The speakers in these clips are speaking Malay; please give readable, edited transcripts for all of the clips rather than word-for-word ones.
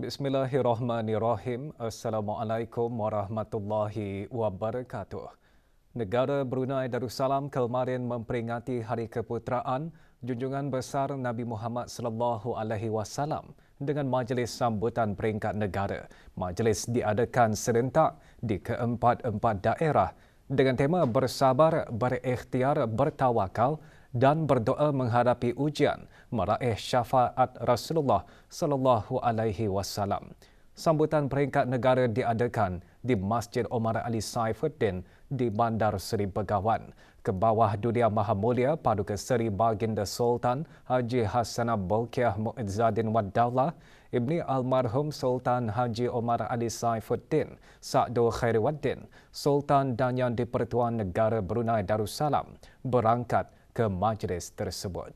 Bismillahirrahmanirrahim. Assalamualaikum warahmatullahi wabarakatuh. Negara Brunei Darussalam kemarin memperingati Hari Keputeraan Junjungan Besar Nabi Muhammad sallallahu alaihi wasallam dengan majlis sambutan peringkat negara. Majlis diadakan serentak di keempat-empat daerah dengan tema bersabar, berikhtiar, bertawakal dan berdoa menghadapi ujian meraih syafaat Rasulullah sallallahu alaihi wasallam. Sambutan peringkat negara diadakan di Masjid Omar Ali Saifuddin di Bandar Seri Begawan ke bawah Dulia Maha Mulia Paduka Seri Baginda Sultan Haji Hassanah Bolkiah Muizzaddin Wad Daulah Ibni Almarhum Sultan Haji Omar Ali Saifuddin Sa'du Khairiwaddin Sultan dan Yang di-Pertuan Negara Brunei Darussalam berangkat ke majlis tersebut.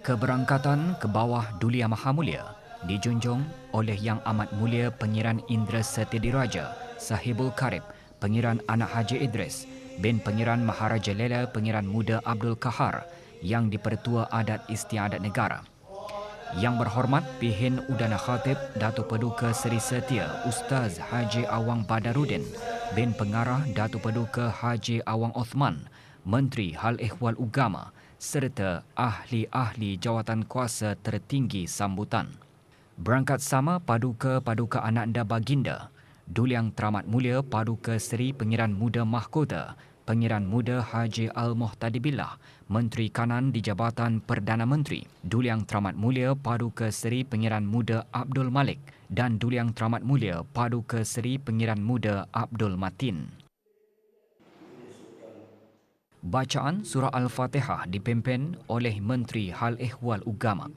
Keberangkatan ke bawah Dulia Maha Mulia dijunjung oleh Yang Amat Mulia Pengiran Indra Setiadiraja Sahibul Karib Pengiran Anak Haji Idris bin Pengiran Maharaja Lela Pengiran Muda Abdul Kahar Yang di-Pertua Adat Istiadat Negara. Yang berhormat Pihin Udana Khatib Datuk Paduka Seri Setia Ustaz Haji Awang Badarudin bin Pengarah Datuk Paduka Haji Awang Osman, Menteri Hal Ehwal Ugama serta ahli-ahli jawatan kuasa tertinggi sambutan. Berangkat sama Paduka-Paduka Ananda Baginda, Duli Yang Teramat Mulia Paduka Seri Pengiran Muda Mahkota, Pengiran Muda Haji Al-Muhtadibillah, Menteri Kanan di Jabatan Perdana Menteri, Duli Yang Teramat Mulia Paduka Seri Pengiran Muda Abdul Malik dan Duli Yang Teramat Mulia Paduka Seri Pengiran Muda Abdul Matin. Bacaan Surah Al-Fatihah dipimpin oleh Menteri Hal Ehwal Ugama.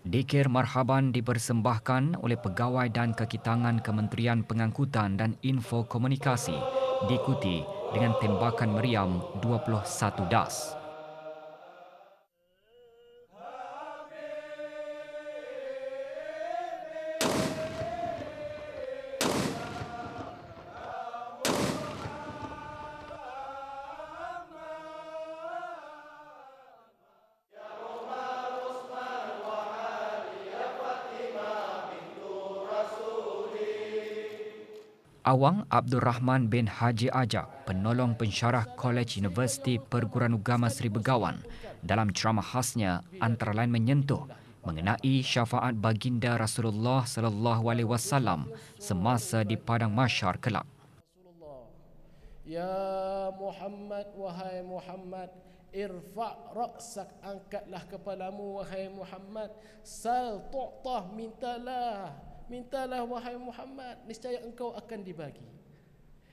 Dikir marhaban dipersembahkan oleh pegawai dan kekitangan Kementerian Pengangkutan dan Info Komunikasi diikuti dengan tembakan meriam 21 das. Awang Abdul Rahman bin Haji Ajak, penolong pensyarah Kolej Universiti Perguruan Ugama Seri Begawan, dalam ceramah khasnya antara lain menyentuh mengenai syafaat baginda Rasulullah sallallahu alaihi wasallam semasa di padang mahsyar kelak. Ya Muhammad, wahai Muhammad, irfa' ra'sak, angkatlah kepalamu wahai Muhammad, sal tu'tah, mintalah wahai Muhammad, niscaya engkau akan dibagi.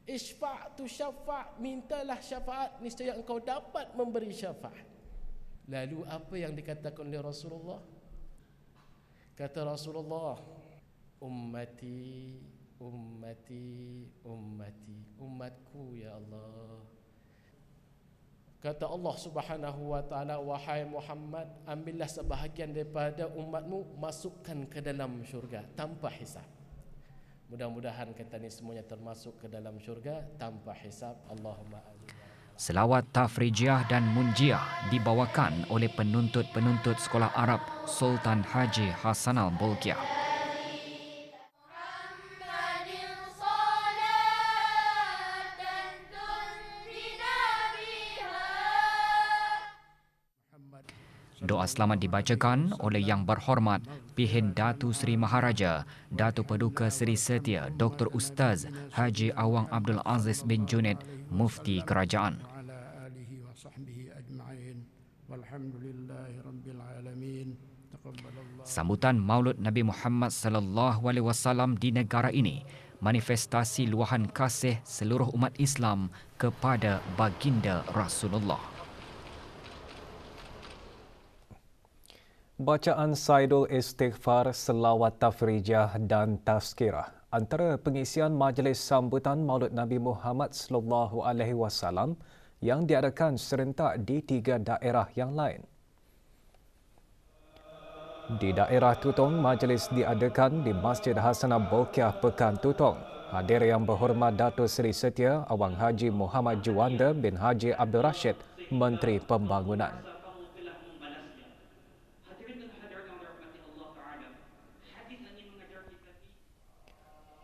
Isfa' tu syafa', mintalah syafaat, niscaya engkau dapat memberi syafaat. Lalu apa yang dikatakan oleh Rasulullah? Kata Rasulullah, ummati, ummati, ummati, umatku ya Allah. Kata Allah Subhanahu wa taala, wahai Muhammad, ambillah sebahagian daripada umatmu, masukkan ke dalam syurga tanpa hisab. Mudah-mudahan kita ni semuanya termasuk ke dalam syurga tanpa hisab. Allahumma amin. Selawat Tafrijiah dan Munjiah dibawakan oleh penuntut-penuntut Sekolah Arab Sultan Haji Hassanah Bolkiah. Doa selamat dibacakan oleh Yang Berhormat Pihin Datu Seri Maharaja Datuk Paduka Seri Setia Dr. Ustaz Haji Awang Abdul Aziz bin Junaid, Mufti Kerajaan. Sambutan Maulud Nabi Muhammad sallallahu alaihi wasallam di negara ini manifestasi luahan kasih seluruh umat Islam kepada baginda Rasulullah. Bacaan Saidul Istighfar, Selawat Tafrijah dan Tazkirah antara pengisian majlis sambutan Maulud Nabi Muhammad sallallahu alaihi wasallam yang diadakan serentak di 3 daerah yang lain. Di daerah Tutong, majlis diadakan di Masjid Hassanah Bolkiah Pekan Tutong. Hadir Yang Berhormat Dato' Seri Setia Awang Haji Muhammad Juanda bin Haji Abdul Rashid, Menteri Pembangunan.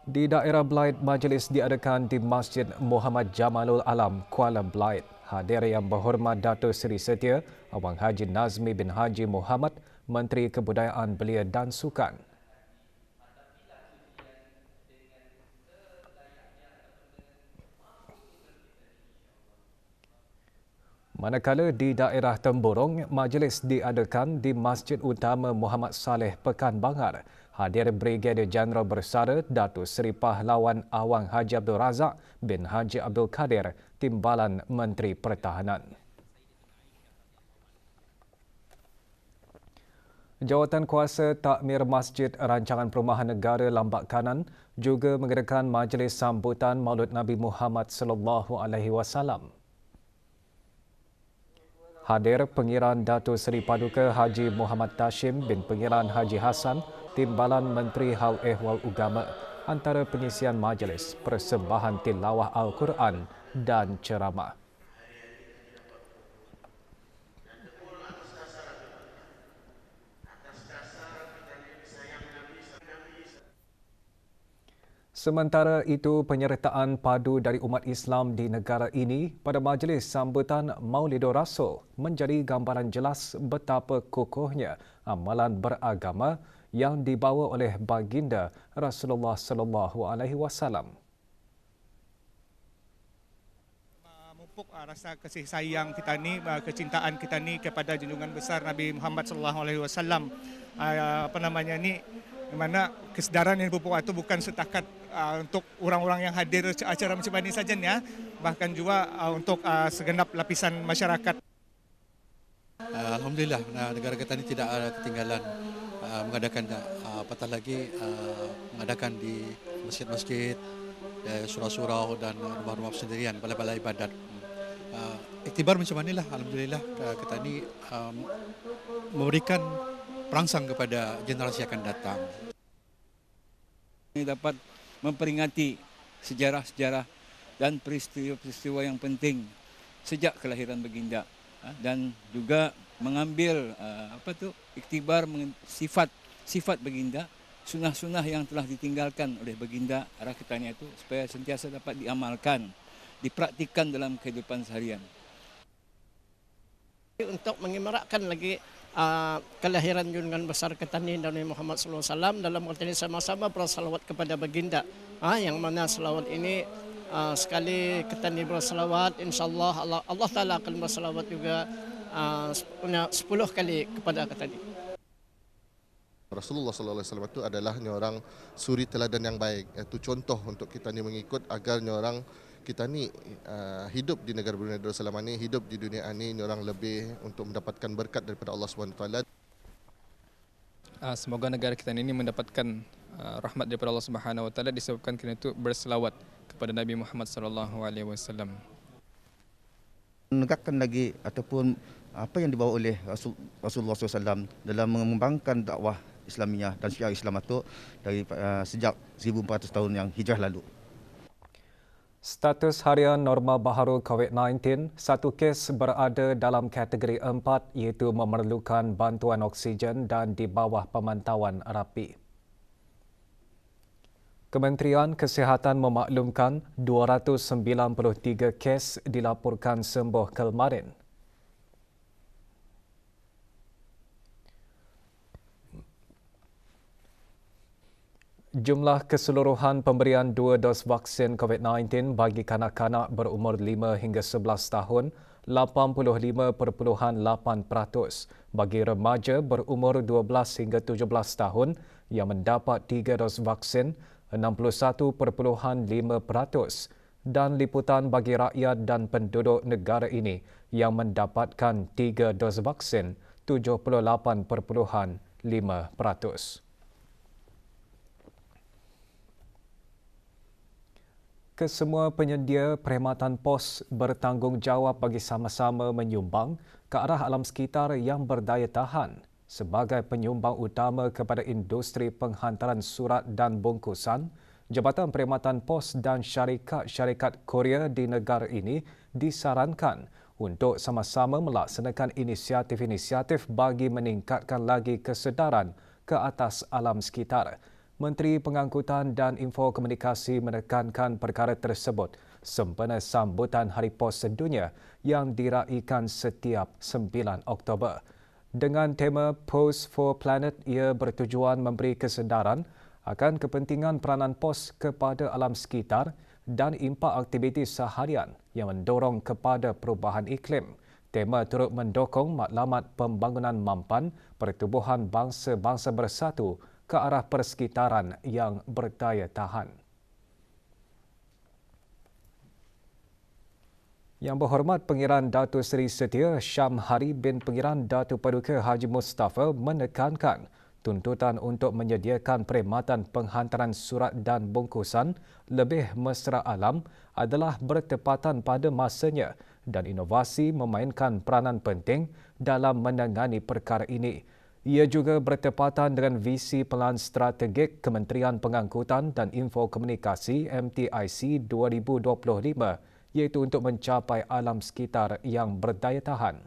Di daerah Belait, majlis diadakan di Masjid Muhammad Jamalul Alam, Kuala Belait. Hadir Yang Berhormat Dato' Seri Setia Awang Haji Nazmi bin Haji Muhammad, Menteri Kebudayaan Belia dan Sukan. Manakala di daerah Temburong, majlis diadakan di Masjid Utama Muhammad Saleh Pekan Bangar. Hadir Brigadier Jeneral Bersara Datuk Seri Pahlawan Awang Haji Abdul Razak bin Haji Abdul Kadir, Timbalan Menteri Pertahanan. Jawatan Kuasa Takmir Masjid Rancangan Perumahan Negara Lambak Kanan juga mengadakan majlis sambutan Maulud Nabi Muhammad sallallahu alaihi wasallam. Hadir Pengiran Dato' Seri Paduka Haji Muhammad Tashim bin Pengiran Haji Hassan, Timbalan Menteri Hal Ehwal Ugama, antara pengisian majlis, persembahan tilawah Al-Quran dan ceramah. Sementara itu, penyertaan padu dari umat Islam di negara ini pada majlis sambutan Maulidur Rasul menjadi gambaran jelas betapa kokohnya amalan beragama yang dibawa oleh baginda Rasulullah sallallahu alaihi wasallam. Memupuk rasa kasih sayang kita ni, kecintaan kita ni kepada junjungan besar Nabi Muhammad sallallahu alaihi wasallam. Di mana kesedaran yang dipupuk itu bukan setakat untuk orang-orang yang hadir acara macam ini saja, ya, bahkan juga untuk segenap lapisan masyarakat. Alhamdulillah, negara kita ini tidak ketinggalan mengadakan, apatah lagi mengadakan di masjid-masjid, surau-surau dan rumah-rumah sendirian, balai-balai ibadat. Iktibar macam inilah, alhamdulillah kita ini memberikan perangsang kepada generasi yang akan datang. Ini dapat memperingati sejarah-sejarah dan peristiwa-peristiwa yang penting sejak kelahiran baginda, dan juga mengambil iktibar sifat baginda, sunnah-sunnah yang telah ditinggalkan oleh baginda, arah kitanya itu supaya sentiasa dapat diamalkan, dipraktikkan dalam kehidupan seharian. Untuk mengimarakkan lagi kelahiran junjungan besar kita ni Nabi Muhammad SAW, dalam arti ini sama-sama bersalawat kepada baginda, yang mana salawat ini sekali kita ni bersalawat, insyaAllah Allah Ta'ala akan bersalawat juga 10 kali kepada kita ni. Rasulullah SAW itu adalah orang suri teladan yang baik, iaitu contoh untuk kita ni mengikut agar orang kita ni hidup di negara Brunei Darussalam ini, hidup di dunia ini, orang lebih untuk mendapatkan berkat daripada Allah SWT. Semoga negara kita ini mendapatkan rahmat daripada Allah SWT disebabkan kerana itu berselawat kepada Nabi Muhammad SAW. Menegakkan lagi ataupun apa yang dibawa oleh Rasulullah SAW dalam mengembangkan dakwah Islamiah dan syiar Islam itu dari sejak 1400 tahun yang hijrah lalu. Status harian norma baharu COVID-19, satu kes berada dalam kategori 4 iaitu memerlukan bantuan oksigen dan di bawah pemantauan rapi. Kementerian Kesihatan memaklumkan 293 kes dilaporkan sembuh kemarin. Jumlah keseluruhan pemberian 2 dos vaksin COVID-19 bagi kanak-kanak berumur 5 hingga 11 tahun 85.8%. Bagi remaja berumur 12 hingga 17 tahun yang mendapat 3 dos vaksin 61.5%. Dan liputan bagi rakyat dan penduduk negara ini yang mendapatkan 3 dos vaksin 78.5%. Kesemua penyedia perkhidmatan pos bertanggungjawab bagi sama-sama menyumbang ke arah alam sekitar yang berdaya tahan sebagai penyumbang utama kepada industri penghantaran surat dan bungkusan Jabatan Perkhidmatan Pos dan syarikat-syarikat Korea di negara ini disarankan untuk sama-sama melaksanakan inisiatif-inisiatif bagi meningkatkan lagi kesedaran ke atas alam sekitar. Menteri Pengangkutan dan Infokomunikasi menekankan perkara tersebut sempena sambutan Hari Pos Sedunia yang diraikan setiap 9 Oktober. Dengan tema Pos for Planet, ia bertujuan memberi kesedaran akan kepentingan peranan pos kepada alam sekitar dan impak aktiviti seharian yang mendorong kepada perubahan iklim. Tema turut mendukung matlamat pembangunan mampan pertubuhan bangsa-bangsa bersatu ke arah persekitaran yang berdaya tahan. Yang Berhormat Pengiran Datuk Seri Setia Syamhari bin Pengiran Datuk Paduka Haji Mustafa menekankan tuntutan untuk menyediakan perkhidmatan penghantaran surat dan bungkusan lebih mesra alam adalah bertepatan pada masanya dan inovasi memainkan peranan penting dalam menangani perkara ini. Ia juga bertepatan dengan visi Pelan Strategik Kementerian Pengangkutan dan Infokomunikasi MTIC 2025 iaitu untuk mencapai alam sekitar yang berdaya tahan.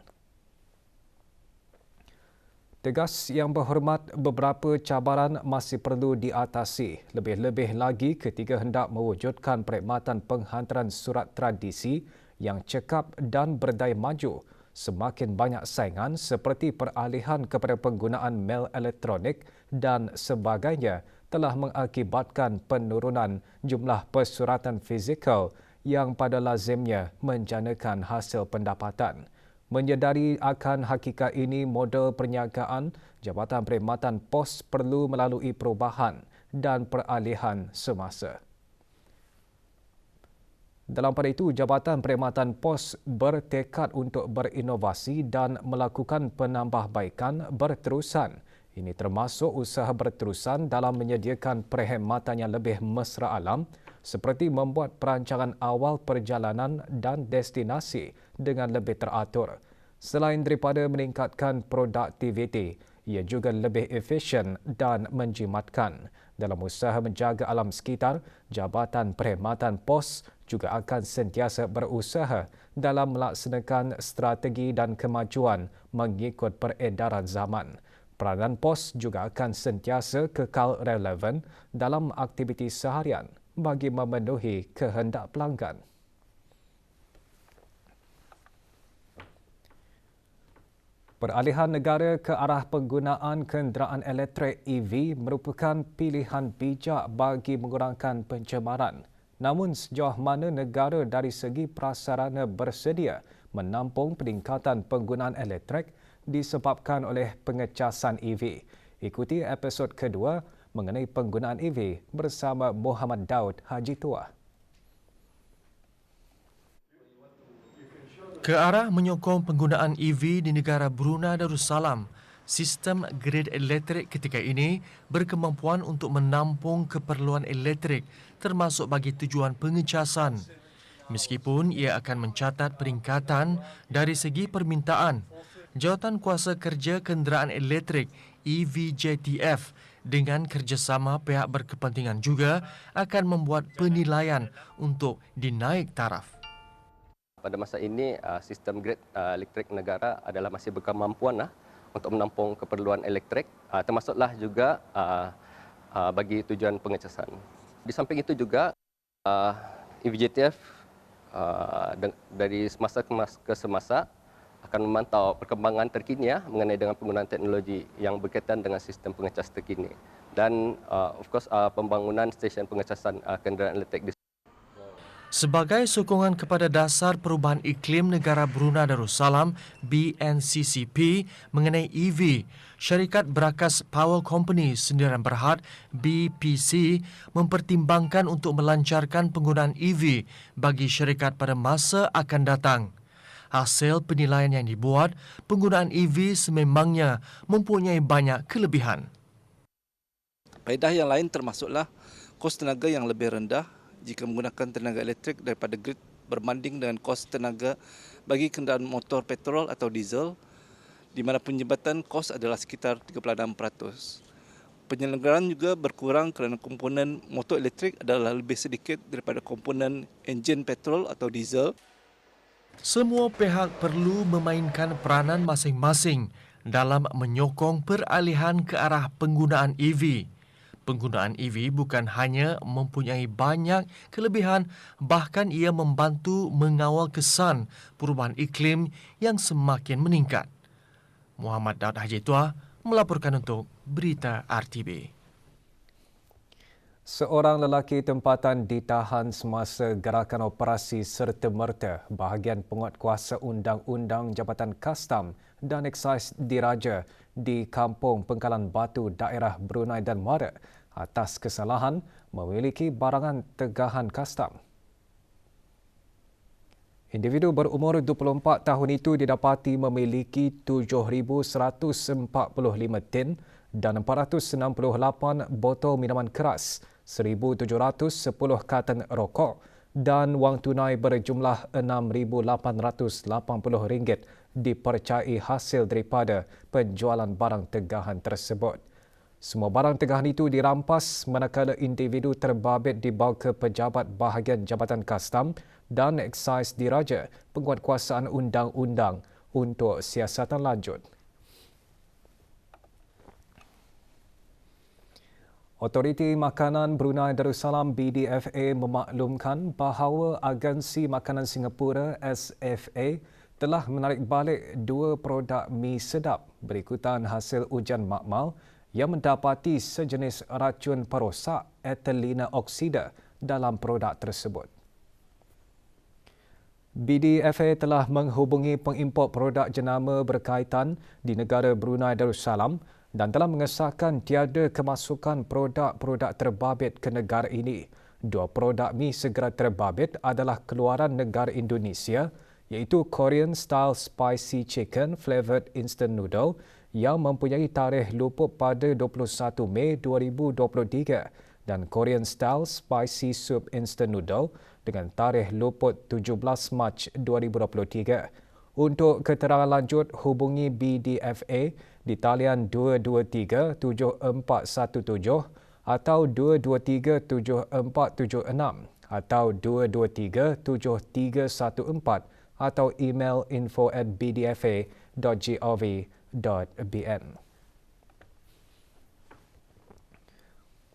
Tegas Yang Berhormat, beberapa cabaran masih perlu diatasi, lebih-lebih lagi ketika hendak mewujudkan perkhidmatan penghantaran surat tradisi yang cekap dan berdaya maju. Semakin banyak saingan seperti peralihan kepada penggunaan mel elektronik dan sebagainya telah mengakibatkan penurunan jumlah persuratan fizikal yang pada lazimnya menjanakan hasil pendapatan. Menyedari akan hakikat ini, model perniagaan Jabatan Perkhidmatan Pos perlu melalui perubahan dan peralihan semasa. Dalam pada itu, Jabatan Perkhidmatan Pos bertekad untuk berinovasi dan melakukan penambahbaikan berterusan. Ini termasuk usaha berterusan dalam menyediakan perkhidmatan yang lebih mesra alam seperti membuat perancangan awal perjalanan dan destinasi dengan lebih teratur. Selain daripada meningkatkan produktiviti, ia juga lebih efisien dan menjimatkan. Dalam usaha menjaga alam sekitar, Jabatan Perkhidmatan Pos juga akan sentiasa berusaha dalam melaksanakan strategi dan kemajuan mengikut peredaran zaman. Peranan pos juga akan sentiasa kekal relevan dalam aktiviti seharian bagi memenuhi kehendak pelanggan. Peralihan negara ke arah penggunaan kenderaan elektrik EV merupakan pilihan bijak bagi mengurangkan pencemaran. Namun sejauh mana negara dari segi prasarana bersedia menampung peningkatan penggunaan elektrik disebabkan oleh pengecasan EV. Ikuti episod kedua mengenai penggunaan EV bersama Muhammad Daud Haji Tua. Ke arah menyokong penggunaan EV di negara Brunei Darussalam, sistem grid elektrik ketika ini berkemampuan untuk menampung keperluan elektrik termasuk bagi tujuan pengecasan. Meskipun ia akan mencatat peningkatan dari segi permintaan, Jawatan Kuasa Kerja Kenderaan Elektrik EVJTF dengan kerjasama pihak berkepentingan juga akan membuat penilaian untuk dinaik taraf. Pada masa ini, sistem grid elektrik negara adalah masih berkemampuan untuk menampung keperluan elektrik, termasuklah juga bagi tujuan pengecasan. Di samping itu juga, EVJTF dari semasa ke semasa akan memantau perkembangan terkini mengenai dengan penggunaan teknologi yang berkaitan dengan sistem pengecas terkini. Dan pembangunan stesen pengecasan kenderaan elektrik di Sebagai sokongan kepada Dasar Perubahan Iklim Negara Brunei Darussalam BNCCP mengenai EV, Syarikat Berakas Power Company Sendirian Berhad BPC mempertimbangkan untuk melancarkan penggunaan EV bagi syarikat pada masa akan datang. Hasil penilaian yang dibuat, penggunaan EV sememangnya mempunyai banyak kelebihan. Faedah yang lain termasuklah kos tenaga yang lebih rendah jika menggunakan tenaga elektrik daripada grid berbanding dengan kos tenaga bagi kenderaan motor petrol atau diesel, di mana penyebatan kos adalah sekitar 36%. Penyelenggaraan juga berkurang kerana komponen motor elektrik adalah lebih sedikit daripada komponen enjin petrol atau diesel. Semua pihak perlu memainkan peranan masing-masing dalam menyokong peralihan ke arah penggunaan EV. Penggunaan EV bukan hanya mempunyai banyak kelebihan, bahkan ia membantu mengawal kesan perubahan iklim yang semakin meningkat. Muhammad Daud Haji Tua melaporkan untuk Berita RTB. Seorang lelaki tempatan ditahan semasa gerakan operasi serta-merta bahagian penguatkuasa Undang-Undang Jabatan Kastam dan Eksais Diraja di Kampung Pengkalan Batu, daerah Brunei Darmara atas kesalahan memiliki barangan tegahan kastam. Individu berumur 24 tahun itu didapati memiliki 7,145 tin dan 468 botol minuman keras, 1,710 karton rokok dan wang tunai berjumlah RM6,880 dipercayai hasil daripada penjualan barang tegahan tersebut. Semua barang tegahan itu dirampas manakala individu terbabit dibawa ke pejabat bahagian Jabatan Kastam dan Eksais Diraja Penguatkuasaan Undang-Undang untuk siasatan lanjut. Otoriti Makanan Brunei Darussalam BDFA memaklumkan bahawa Agensi Makanan Singapura SFA telah menarik balik 2 produk mi sedap berikutan hasil ujian makmal yang mendapati sejenis racun perosak ethylene oksida dalam produk tersebut. BDFA telah menghubungi pengimport produk jenama berkaitan di negara Brunei Darussalam dan telah mengesahkan tiada kemasukan produk-produk terbabit ke negara ini. 2 produk mi segera terbabit adalah keluaran negara Indonesia iaitu Korean Style Spicy Chicken Flavoured Instant Noodle yang mempunyai tarikh luput pada 21 Mei 2023 dan Korean Style Spicy Soup Instant Noodle dengan tarikh luput 17 Mac 2023. Untuk keterangan lanjut, hubungi BDFA di talian 223-7417 atau 223-7476 atau 223-7314 atau email info@bdfa.gov.bn.